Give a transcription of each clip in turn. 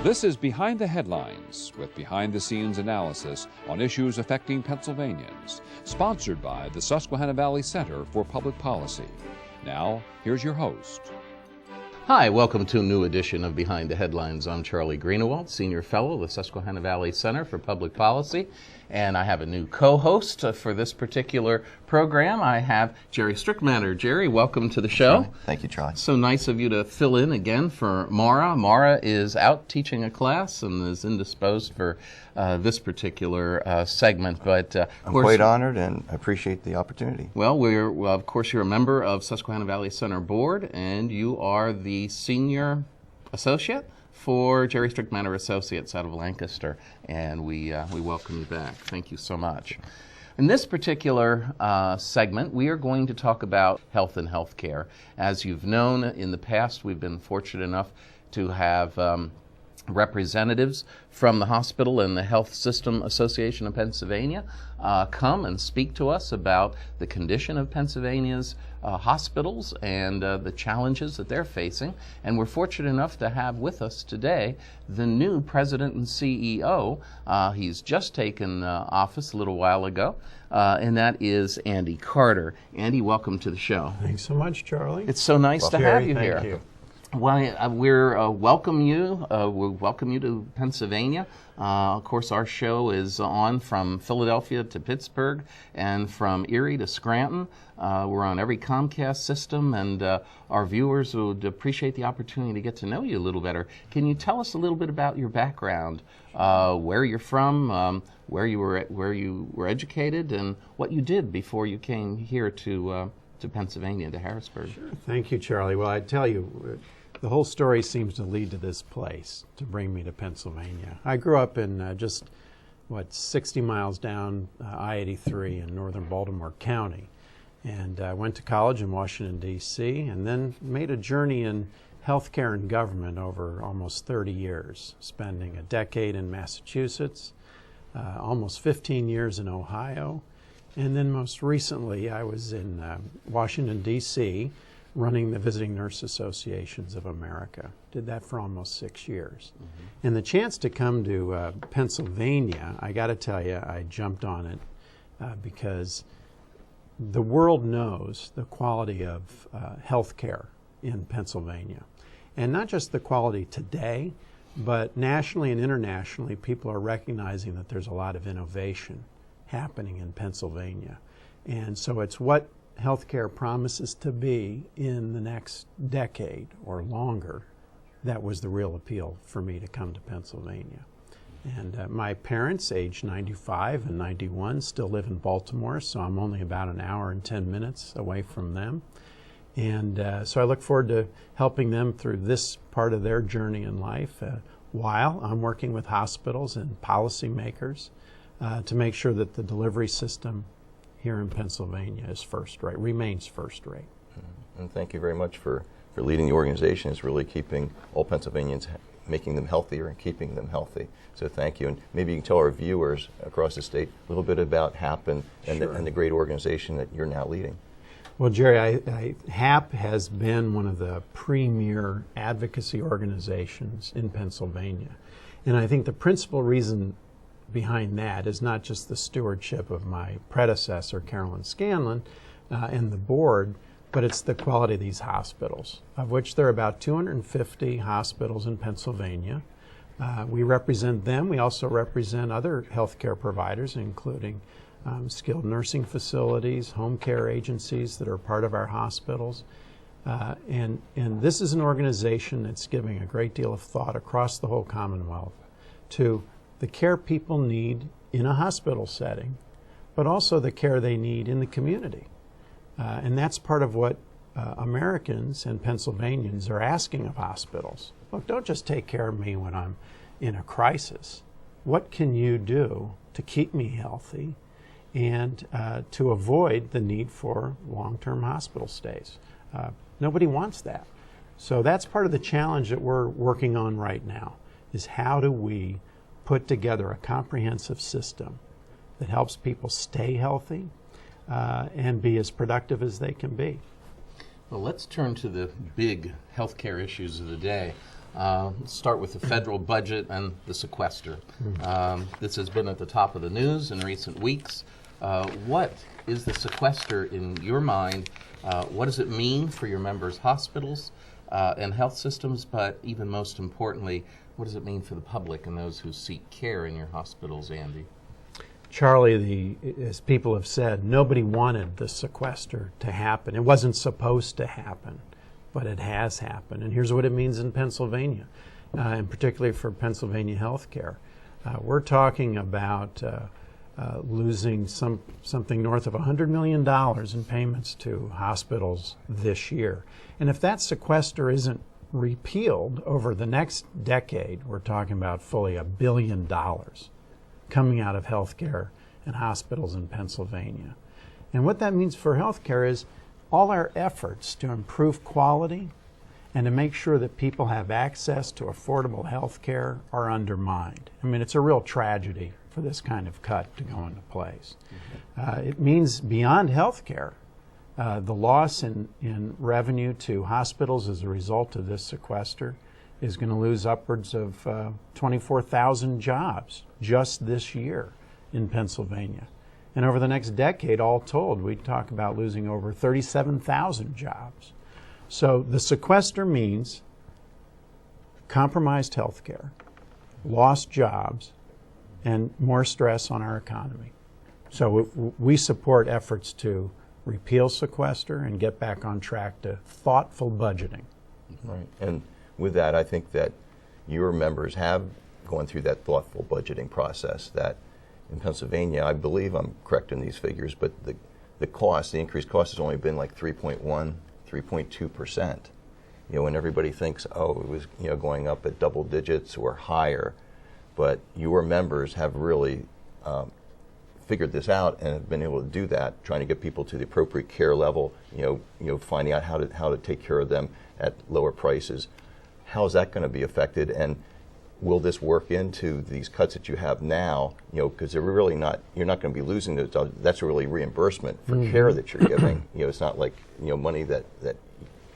This is Behind the Headlines, with behind-the-scenes analysis on issues affecting Pennsylvanians, sponsored by the Susquehanna Valley Center for Public Policy. Now, here's your host. Hi, welcome to a new edition of Behind the Headlines. I'm Charlie Greenewald, Senior Fellow of the Susquehanna Valley Center for Public Policy, and I have a new co-host for this particular program. I have Jerry Strickmatter. Jerry, welcome to the show. Thank you, Charlie. So nice of you to fill in again for Mara. Mara is out teaching a class and is indisposed for this particular segment. But I'm quite honored and appreciate the opportunity. Well, of course, you're a member of Susquehanna Valley Center Board, and you are the Senior Associate for Jerry Strickmatter Associates out of Lancaster, and we welcome you back. Thank you so much. In this particular segment, we are going to talk about health and healthcare. As you've known, in the past, we've been fortunate enough to have representatives from the hospital and the Healthsystem Association of Pennsylvania come and speak to us about the condition of Pennsylvania's hospitals and the challenges that they're facing. And we're fortunate enough to have with us today the new president and CEO. He's just taken office a little while ago, and that is Andy Carter. Andy, welcome to the show. Thanks so much, Charlie. It's so nice to have you here. Thank you. Well, we're welcome you. We welcome you to Pennsylvania. Of course, our show is on from Philadelphia to Pittsburgh and from Erie to Scranton. We're on every Comcast system, and our viewers would appreciate the opportunity to get to know you a little better. Can you tell us a little bit about your background, where you're from, where you were educated, and what you did before you came here to Pennsylvania, to Harrisburg? Sure. Thank you, Charlie. Well, I tell you, the whole story seems to lead to this place, to bring me to Pennsylvania. I grew up in 60 miles down I-83 in northern Baltimore County. And I went to college in Washington, D.C., and then made a journey in healthcare and government over almost 30 years, spending a decade in Massachusetts, almost 15 years in Ohio, and then most recently I was in Washington, D.C., running the Visiting Nurse Associations of America. Did that for almost 6 years. Mm-hmm. And the chance to come to Pennsylvania, I got to tell you, I jumped on it because the world knows the quality of health care in Pennsylvania. And not just the quality today, but nationally and internationally, people are recognizing that there's a lot of innovation happening in Pennsylvania. And so it's what healthcare promises to be in the next decade or longer. That was the real appeal for me to come to Pennsylvania. And my parents, aged 95 and 91, still live in Baltimore, so I'm only about an hour and 10 minutes away from them. And so I look forward to helping them through this part of their journey in life while I'm working with hospitals and policymakers to make sure that the delivery system here in Pennsylvania is first-rate, remains first-rate. And thank you very much for leading the organization. It's really keeping all Pennsylvanians, making them healthier and keeping them healthy. So thank you. And maybe you can tell our viewers across the state a little bit about HAP and the great organization that you're now leading. Well, Jerry, HAP has been one of the premier advocacy organizations in Pennsylvania. And I think the principal reason behind that is not just the stewardship of my predecessor, Carolyn Scanlon, and the board, but it's the quality of these hospitals, of which there are about 250 hospitals in Pennsylvania. We represent them. We also represent other healthcare providers, including skilled nursing facilities, home care agencies that are part of our hospitals. And this is an organization that's giving a great deal of thought across the whole Commonwealth to the care people need in a hospital setting, but also the care they need in the community. And that's part of what Americans and Pennsylvanians are asking of hospitals. Look, don't just take care of me when I'm in a crisis. What can you do to keep me healthy and to avoid the need for long-term hospital stays? Nobody wants that. So that's part of the challenge that we're working on right now, is how do we put together a comprehensive system that helps people stay healthy and be as productive as they can be. Well, let's turn to the big healthcare issues of the day. Let's start with the federal budget and the sequester. This has been at the top of the news in recent weeks. What is the sequester in your mind? What does it mean for your members' hospitals and health systems? But even most importantly, what does it mean for the public and those who seek care in your hospitals, Andy? Charlie, as people have said, nobody wanted the sequester to happen. It wasn't supposed to happen, but it has happened. And here's what it means in Pennsylvania, and particularly for Pennsylvania healthcare. We're talking about losing something north of $100 million in payments to hospitals this year. And if that sequester isn't repealed over the next decade, we're talking about fully $1 billion coming out of healthcare and hospitals in Pennsylvania. And what that means for healthcare is all our efforts to improve quality and to make sure that people have access to affordable healthcare are undermined. I mean, it's a real tragedy for this kind of cut to go into place. It means beyond healthcare, the loss in revenue to hospitals as a result of this sequester is going to lose upwards of 24,000 jobs just this year in Pennsylvania. And over the next decade, all told, we talk about losing over 37,000 jobs. So the sequester means compromised health care, lost jobs, and more stress on our economy. So we support efforts to repeal sequester and get back on track to thoughtful budgeting. Right. And with that, I think that your members have gone through that thoughtful budgeting process that in Pennsylvania, I believe I'm correct in these figures, but the increased cost has only been like 3.2%. When everybody thinks, oh, it was going up at double digits or higher, but your members have really figured this out and have been able to do that, trying to get people to the appropriate care level, finding out how to take care of them at lower prices. How is that going to be affected, and will this work into these cuts that you have now? Because they're really not. You're not going to be losing those. That's really reimbursement for care that you're giving. It's not like money that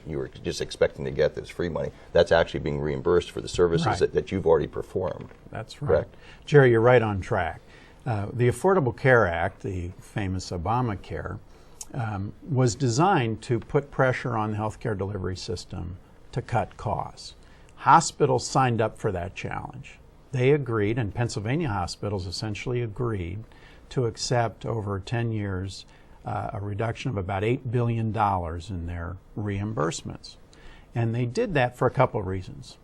you were just expecting to get. That's free money. That's actually being reimbursed for the services that you've already performed. That's right. Correct? Jerry, you're right on track. The Affordable Care Act, the famous Obamacare, was designed to put pressure on the healthcare delivery system to cut costs. Hospitals signed up for that challenge. They agreed, and Pennsylvania hospitals essentially agreed to accept over 10 years a reduction of about $8 billion in their reimbursements. And they did that for a couple of reasons.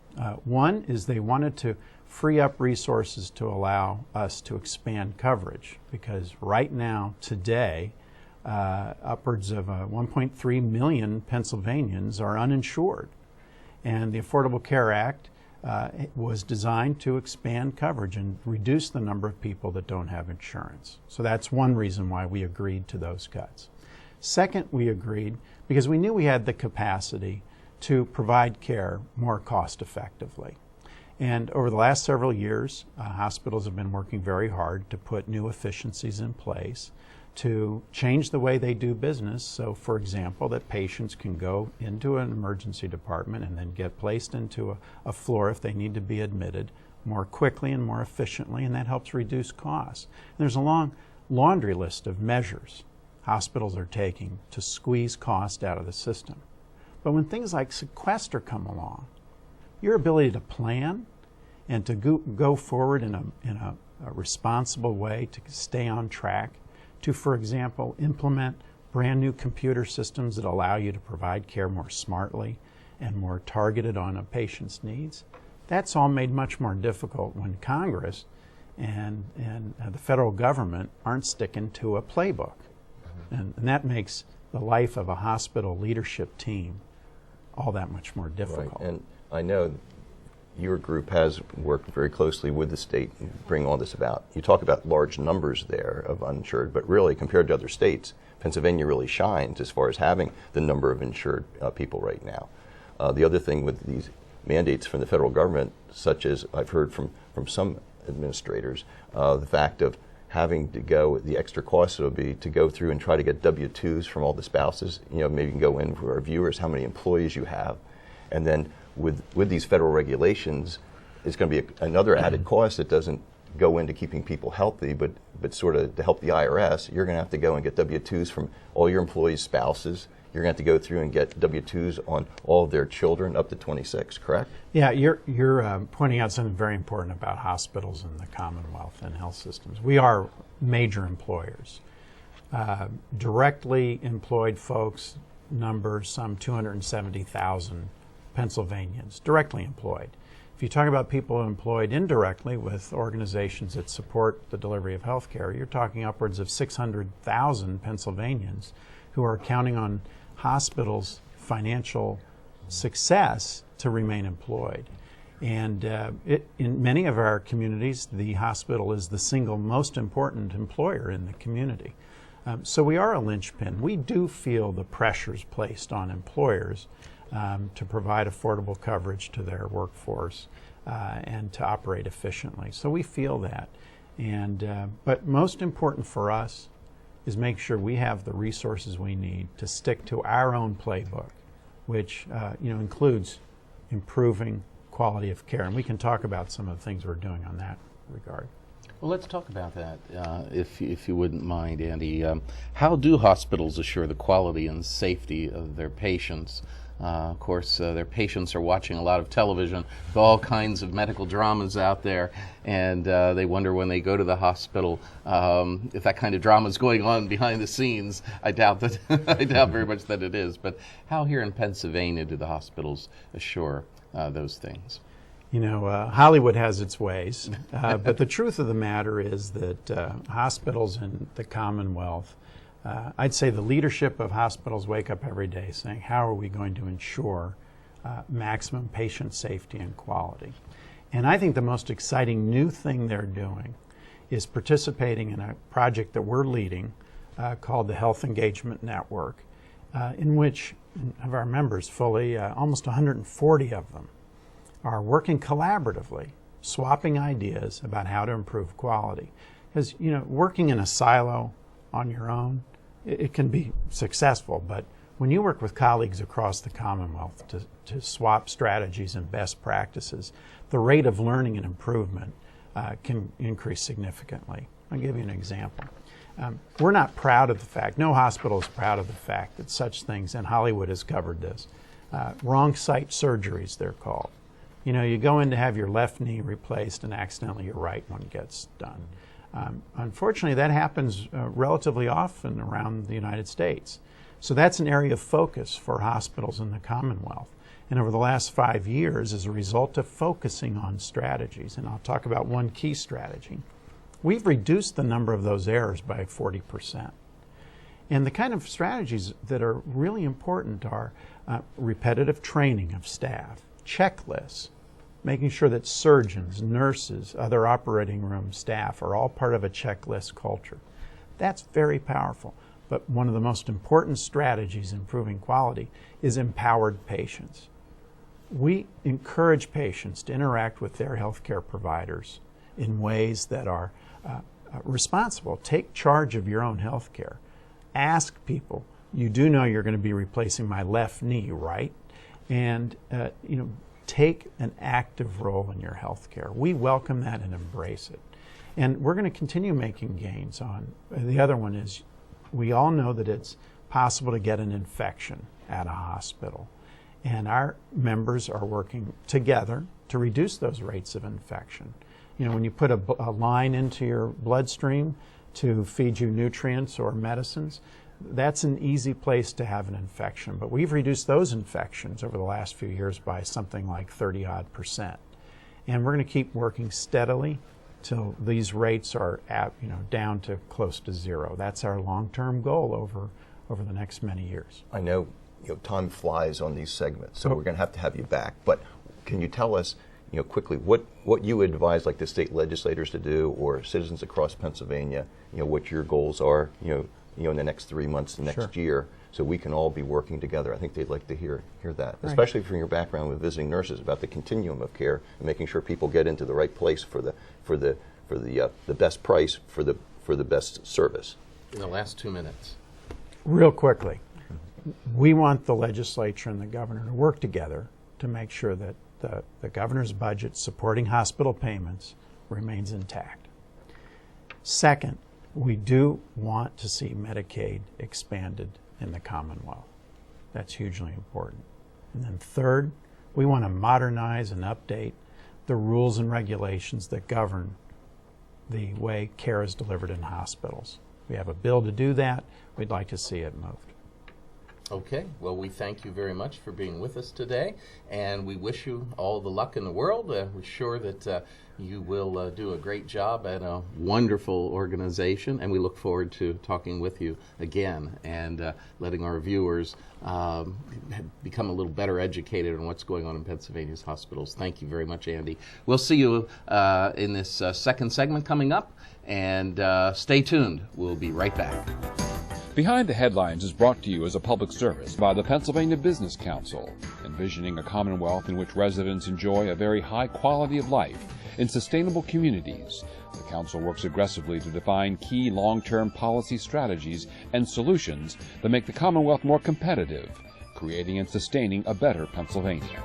One is they wanted to free up resources to allow us to expand coverage, because right now, today, upwards of 1.3 million Pennsylvanians are uninsured. And the Affordable Care Act was designed to expand coverage and reduce the number of people that don't have insurance. So that's one reason why we agreed to those cuts. Second, we agreed because we knew we had the capacity to provide care more cost effectively. And over the last several years, hospitals have been working very hard to put new efficiencies in place to change the way they do business. So, for example, that patients can go into an emergency department and then get placed into a floor if they need to be admitted more quickly and more efficiently, and that helps reduce costs. And there's a long laundry list of measures hospitals are taking to squeeze cost out of the system. But when things like sequester come along, your ability to plan and to go forward in a responsible way to stay on track, to, for example, implement brand new computer systems that allow you to provide care more smartly and more targeted on a patient's needs, that's all made much more difficult when Congress and the federal government aren't sticking to a playbook. And that makes the life of a hospital leadership team all that much more difficult. Right. And I know your group has worked very closely with the state to bring all this about. You talk about large numbers there of uninsured, but really compared to other states, Pennsylvania really shines as far as having the number of insured people right now. The other thing with these mandates from the federal government, such as I've heard from some administrators, the fact of having to go, the extra cost it would be to go through and try to get W-2s from all the spouses. Maybe you can go in for our viewers, how many employees you have. And then with these federal regulations, it's going to be another added cost that doesn't go into keeping people healthy, but sort of to help the IRS, you're going to have to go and get W-2s from all your employees' spouses. You're going to have to go through and get W-2s on all of their children up to 26, correct? Yeah, you're pointing out something very important about hospitals in the Commonwealth and health systems. We are major employers. Directly employed folks number some 270,000 Pennsylvanians, directly employed. If you talk about people employed indirectly with organizations that support the delivery of health care, you're talking upwards of 600,000 Pennsylvanians who are counting on hospitals' financial success to remain employed. And in many of our communities, the hospital is the single most important employer in the community. So we are a linchpin. We do feel the pressures placed on employers to provide affordable coverage to their workforce and to operate efficiently. So we feel that. But most important for us is make sure we have the resources we need to stick to our own playbook, which includes improving quality of care. And we can talk about some of the things we're doing on that regard. Well, let's talk about that, if you wouldn't mind, Andy. How do hospitals assure the quality and safety of their patients? Of course, their patients are watching a lot of television with all kinds of medical dramas out there, and they wonder when they go to the hospital if that kind of drama is going on behind the scenes. I doubt that. I doubt very much that it is. But how here in Pennsylvania do the hospitals assure those things? Hollywood has its ways, but the truth of the matter is that hospitals in the Commonwealth, I'd say the leadership of hospitals wake up every day saying, how are we going to ensure maximum patient safety and quality? And I think the most exciting new thing they're doing is participating in a project that we're leading called the Health Engagement Network, in which of our members, fully almost 140 of them, are working collaboratively, swapping ideas about how to improve quality. Because, working in a silo on your own, it can be successful, but when you work with colleagues across the Commonwealth to swap strategies and best practices, the rate of learning and improvement can increase significantly. I'll give you an example. We're not proud of the fact, no hospital is proud of the fact that such things, and Hollywood has covered this, wrong site surgeries, they're called. You go in to have your left knee replaced and accidentally your right one gets done. Unfortunately, that happens relatively often around the United States. So that's an area of focus for hospitals in the Commonwealth. And over the last 5 years, as a result of focusing on strategies, and I'll talk about one key strategy, we've reduced the number of those errors by 40%. And the kind of strategies that are really important are repetitive training of staff, checklists, making sure that surgeons, nurses, other operating room staff are all part of a checklist culture. That's very powerful. But one of the most important strategies in improving quality is empowered patients. We encourage patients to interact with their healthcare providers in ways that are responsible. Take charge of your own healthcare. Ask people, you do know you're going to be replacing my left knee, right? And, take an active role in your health care. We welcome that and embrace it. And we're going to continue making gains on. The other one is we all know that it's possible to get an infection at a hospital. And our members are working together to reduce those rates of infection. When you put a line into your bloodstream to feed you nutrients or medicines, that's an easy place to have an infection. But we've reduced those infections over the last few years by something like 30-odd%. And we're going to keep working steadily till these rates are down to close to zero. That's our long-term goal over the next many years. I know time flies on these segments, so we're going to have you back. But can you tell us quickly what you advise like the state legislators to do or citizens across Pennsylvania, what your goals are, in the next 3 months, the next year, so we can all be working together. I think they'd like to hear that, right. Especially from your background with visiting nurses about the continuum of care and making sure people get into the right place for the best price for the best service. In the last 2 minutes. Real quickly, we want the legislature and the governor to work together to make sure that the governor's budget supporting hospital payments remains intact. Second, we do want to see Medicaid expanded in the Commonwealth. That's hugely important. And then third, we want to modernize and update the rules and regulations that govern the way care is delivered in hospitals. We have a bill to do that. We'd like to see it moved. Okay, well, we thank you very much for being with us today, and we wish you all the luck in the world. We're sure that you will do a great job at a wonderful organization, and we look forward to talking with you again and letting our viewers become a little better educated on what's going on in Pennsylvania's hospitals. Thank you very much, Andy. We'll see you in this second segment coming up, and stay tuned. We'll be right back. Behind the Headlines is brought to you as a public service by the Pennsylvania Business Council, envisioning a commonwealth in which residents enjoy a very high quality of life in sustainable communities. The Council works aggressively to define key long-term policy strategies and solutions that make the Commonwealth more competitive, creating and sustaining a better Pennsylvania.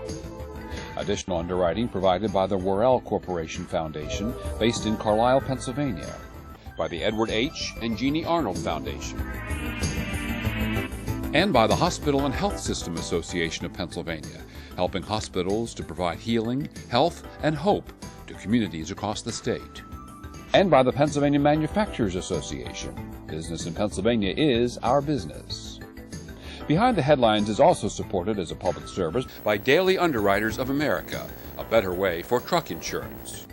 Additional underwriting provided by the Worrell Corporation Foundation, based in Carlisle, Pennsylvania, by the Edward H. and Jeannie Arnold Foundation, and by the Hospital and Healthsystem Association of Pennsylvania, helping hospitals to provide healing, health, and hope to communities across the state. And by the Pennsylvania Manufacturers Association. Business in Pennsylvania is our business. Behind the Headlines is also supported as a public service by Daily Underwriters of America, a better way for truck insurance.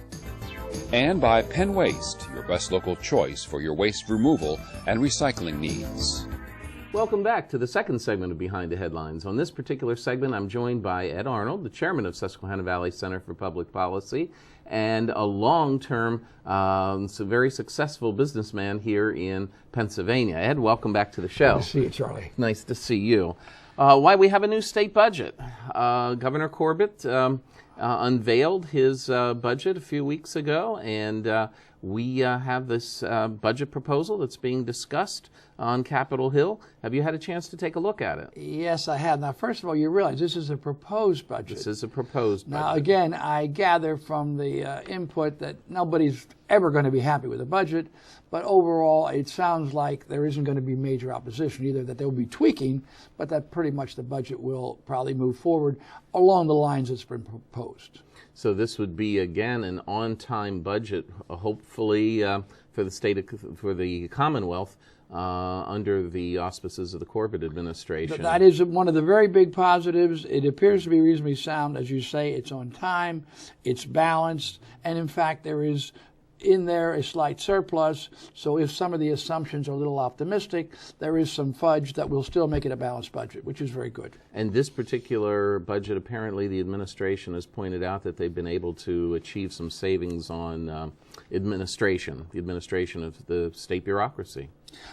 And by Penn Waste, your best local choice for your waste removal and recycling needs. Welcome back to the second segment of Behind the Headlines. On this particular segment, I'm joined by Ed Arnold, the chairman of Susquehanna Valley Center for Public Policy, and a long-term, very successful businessman here in Pennsylvania. Ed, welcome back to the show. Nice to see you, Charlie. Nice to see you. Why we have a new state budget. Governor Corbett unveiled his budget a few weeks ago, and we have this budget proposal that's being discussed on Capitol Hill. Have you had a chance to take a look at it? Yes, I have. Now, first of all, you realize this is a proposed budget. This is a proposed budget. Now, again, I gather from the input that nobody's ever going to be happy with the budget, but overall, it sounds like there isn't going to be major opposition, either that they'll be tweaking, but that pretty much the budget will probably move forward along the lines that's been proposed. So this would be, again, an on-time budget, hopefully for the state, for the Commonwealth, under the auspices of the Corbett administration. That is one of the very big positives. It appears to be reasonably sound. As you say, it's on time, it's balanced, and in fact there is in there a slight surplus, so if some of the assumptions are a little optimistic, there is some fudge that will still make it a balanced budget, which is very good. And this particular budget, apparently the administration has pointed out that they've been able to achieve some savings on the administration of the state bureaucracy.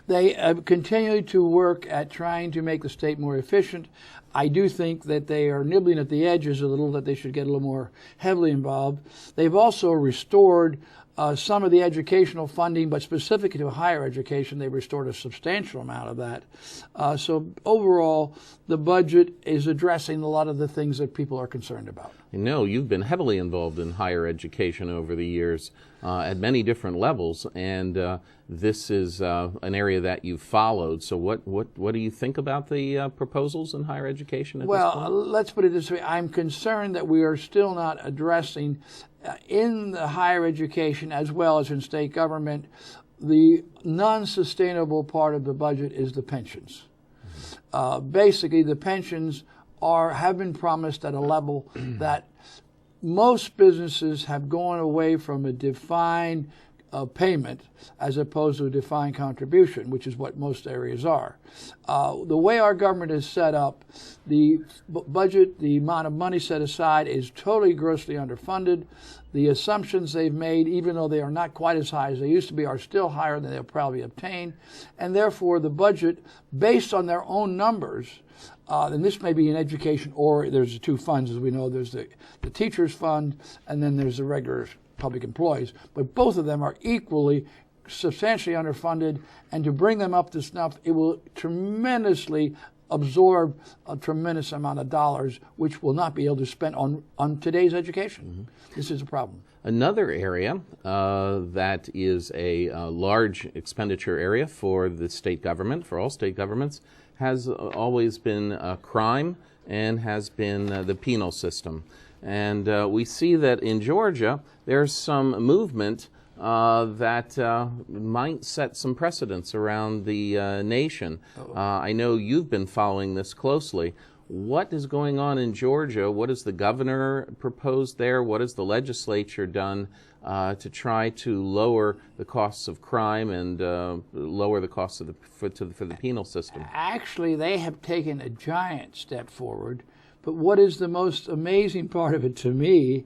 They continue to work at trying to make the state more efficient. I do think that they are nibbling at the edges a little, that they should get a little more heavily involved. They've also restored some of the educational funding, but specifically to higher education, they restored a substantial amount of that. So overall, the budget is addressing a lot of the things that people are concerned about. I know you've been heavily involved in higher education over the years at many different levels, and this is an area that you've followed. So what do you think about the proposals in higher education at this point? Well, let's put it this way. I'm concerned that we are still not addressing in the higher education as well as in state government, the non-sustainable part of the budget is the pensions. Basically, the pensions have been promised at a level that most businesses have gone away from a defined payment as opposed to a defined contribution, which is what most areas are. The way our government is set up, the budget, the amount of money set aside is totally grossly underfunded. The assumptions they've made, even though they are not quite as high as they used to be, are still higher than they'll probably obtain. And therefore, the budget, based on their own numbers, and this may be in education, or there's the two funds, as we know. There's the teachers fund, and then there's the regular public employees. But both of them are equally substantially underfunded, and to bring them up to snuff, it will tremendously absorb a tremendous amount of dollars, which will not be able to spend on today's education. This is a problem. Another area that is a large expenditure area for the state government, for all state governments, has always been crime and has been the penal system. And we see that in Georgia, there's some movement that might set some precedents around the nation. I know you've been following this closely. What is going on in Georgia? What has the governor proposed there? What has the legislature done to try to lower the costs of crime and lower the costs of for the penal system? Actually, they have taken a giant step forward. But what is the most amazing part of it to me,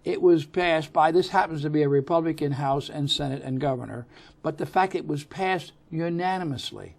it was passed by, this happens to be a Republican House and Senate and governor, but the fact it was passed unanimously,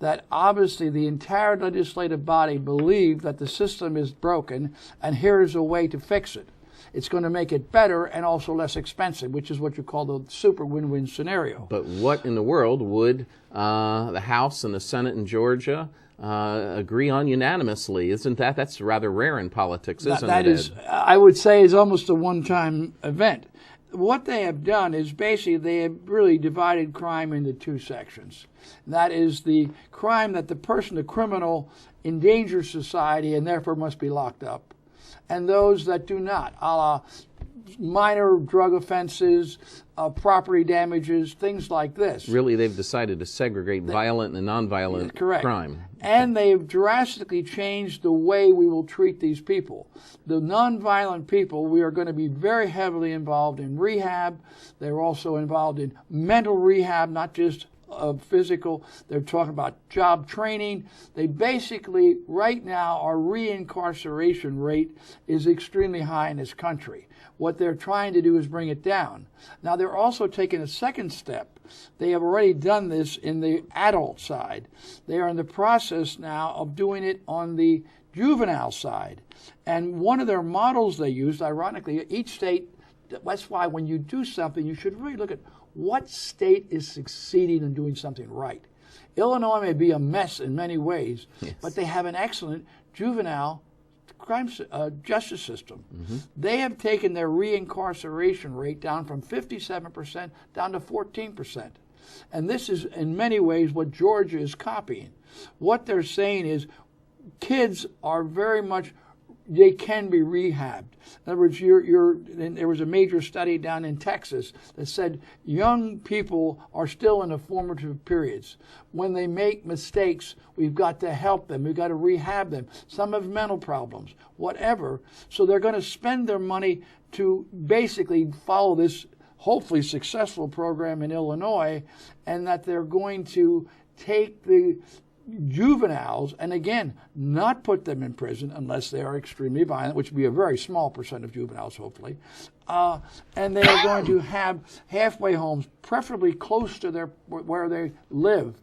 that obviously the entire legislative body believed that the system is broken and here is a way to fix it. It's going to make it better and also less expensive, which is what you call the super win-win scenario. But what in the world would the House and the Senate in Georgia agree on unanimously? Isn't that's rather rare in politics, isn't it? That is, I would say, is almost a one-time event. What they have done is basically they have really divided crime into two sections. That is the crime that the person, the criminal, endangers society and therefore must be locked up, and those that do not, a la minor drug offenses, property damages, things like this. Really, they've decided to segregate violent and nonviolent crime. And they've drastically changed the way we will treat these people. The nonviolent people, we are going to be very heavily involved in rehab. They're also involved in mental rehab, not just physical. They're talking about job training. They basically, right now, our reincarceration rate is extremely high in this country. What they're trying to do is bring it down. Now, they're also taking a second step. They have already done this in the adult side. They are in the process now of doing it on the juvenile side. And one of their models they used, ironically, each state, that's why when you do something, you should really look at what state is succeeding in doing something right. Illinois may be a mess in many ways, but they have an excellent juvenile crime justice system. They have taken their reincarceration rate down from 57% down to 14%. And this is, in many ways, what Georgia is copying. What they're saying is kids are very much, they can be rehabbed. In other words, there was a major study down in Texas that said young people are still in the formative periods. When they make mistakes, we've got to help them. We've got to rehab them. Some have mental problems, whatever. So they're going to spend their money to basically follow this hopefully successful program in Illinois, and that they're going to take the juveniles, and again, not put them in prison unless they are extremely violent, which would be a very small percent of juveniles, hopefully. And they are going to have halfway homes, preferably close to where they live.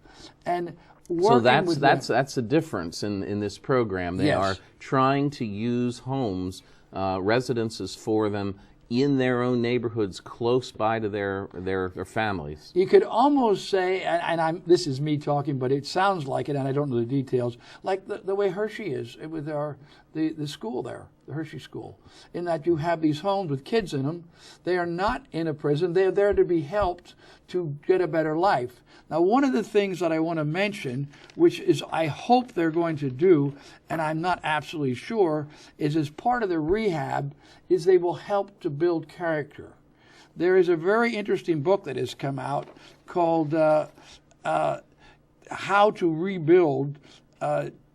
And so that's the difference in this program. They are trying to use homes, residences for them in their own neighborhoods, close by to their families. You could almost say, and this is me talking, but it sounds like it, and I don't know the details, like the way Hershey is with the school there, the Hershey School, in that you have these homes with kids in them. They are not in a prison. They are there to be helped to get a better life. Now, one of the things that I want to mention, which is I hope they're going to do, and I'm not absolutely sure, is as part of the rehab, is they will help to build character. There is a very interesting book that has come out called How to Rebuild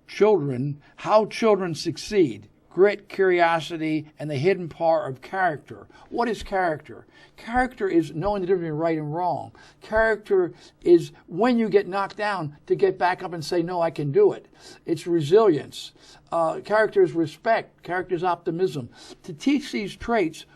Children, How Children Succeed. Grit, curiosity, and the hidden power of character. What is character? Character is knowing the difference between right and wrong. Character is when you get knocked down to get back up and say, no, I can do it. It's resilience. Character is respect. Character is optimism. To teach these traits,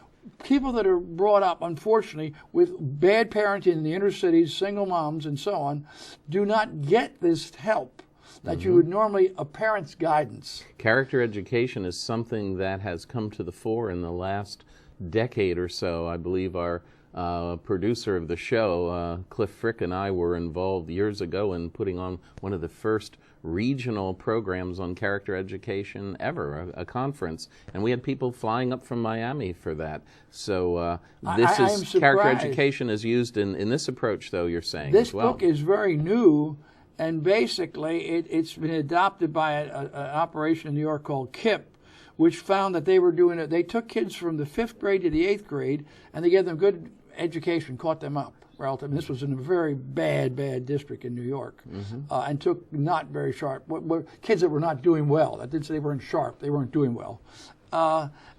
people that are brought up, unfortunately, with bad parenting in the inner cities, single moms and so on, do not get this help that you would normally, a parent's guidance. Character education is something that has come to the fore in the last decade or so. I believe our producer of the show, Cliff Frick, and I were involved years ago in putting on one of the first regional programs on character education ever, a conference, and we had people flying up from Miami for that. So character education is used in this approach, though, you're saying, this as well. book is very new, and basically it's been adopted by an operation in New York called KIP, which found that they were doing it. They took kids from the 5th grade to the 8th grade, and they gave them good education, caught them up. Relative. This was in a very bad district in New York, and took not very sharp kids that were not doing well. That didn't say they weren't sharp; they weren't doing well.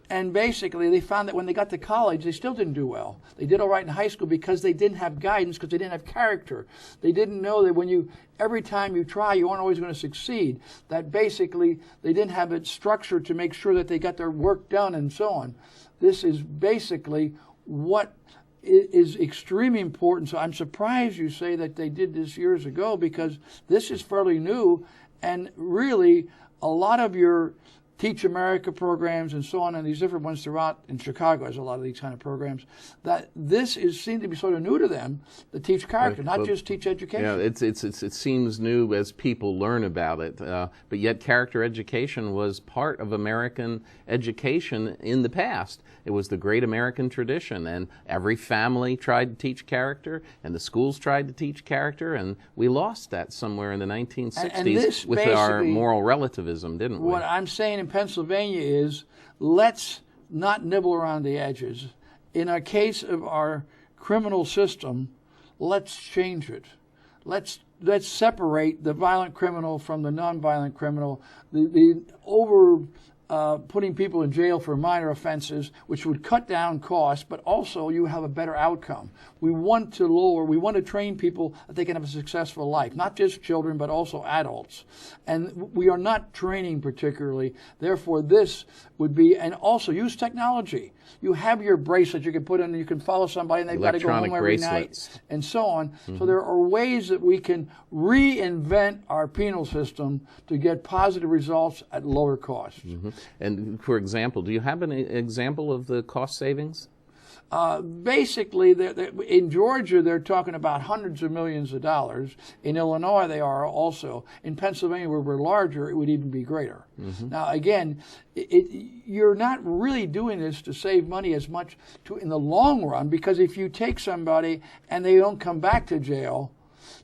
And basically, they found that when they got to college, they still didn't do well. They did all right in high school because they didn't have guidance, because they didn't have character. They didn't know that every time you try, you aren't always going to succeed. That basically, they didn't have it structured to make sure that they got their work done and so on. This is basically what is extremely important. So I'm surprised you say that they did this years ago, because this is fairly new, and really a lot of your Teach America programs and so on, and these different ones throughout, in Chicago has a lot of these kind of programs, that this seemed to be sort of new to them, to teach character, not just teach education. Yeah, it seems new as people learn about it, but yet character education was part of American education in the past. It was the great American tradition, and every family tried to teach character, and the schools tried to teach character, and we lost that somewhere in the 1960s with our moral relativism, didn't we? What I'm saying in Pennsylvania is, let's not nibble around the edges. In a case of our criminal system, let's change it. Let's separate the violent criminal from the nonviolent criminal. The putting people in jail for minor offenses, which would cut down costs, but also you have a better outcome. We want to train people that they can have a successful life, not just children, but also adults. And we are not training particularly. Therefore, this would be, and also use technology. You have your bracelet you can put in, you can follow somebody, and they've got to go home every night, and so on. Mm-hmm. So there are ways that we can reinvent our penal system to get positive results at lower costs. Mm-hmm. And for example, do you have an example of the cost savings? Basically, in Georgia, they're talking about hundreds of millions of dollars. In Illinois, they are also. In Pennsylvania, where we're larger, it would even be greater. Mm-hmm. Now, again, you're not really doing this to save money as much in the long run, because if you take somebody and they don't come back to jail,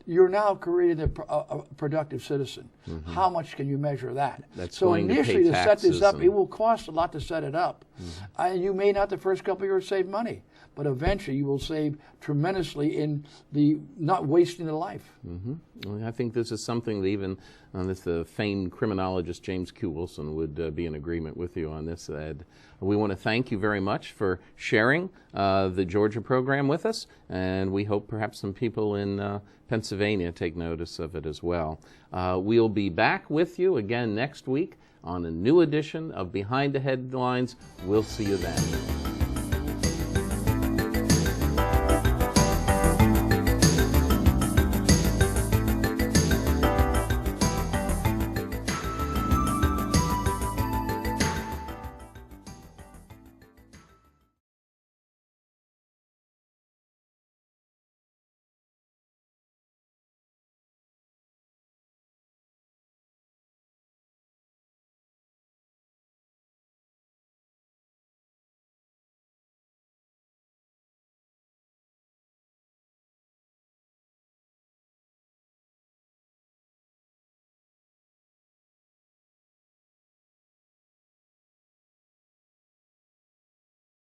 you're now creating a productive citizen. Mm-hmm. How much can you measure that? So initially, to set this up, it will cost a lot to set it up. Mm-hmm. And you may not the first couple of years save money, but eventually you will save tremendously in the not wasting the life. Mm-hmm. Well, I think this is something that even the famed criminologist James Q. Wilson would be in agreement with you on this, Ed. We want to thank you very much for sharing the Georgia program with us, and we hope perhaps some people in Pennsylvania take notice of it as well. We'll be back with you again next week on a new edition of Behind the Headlines. We'll see you then.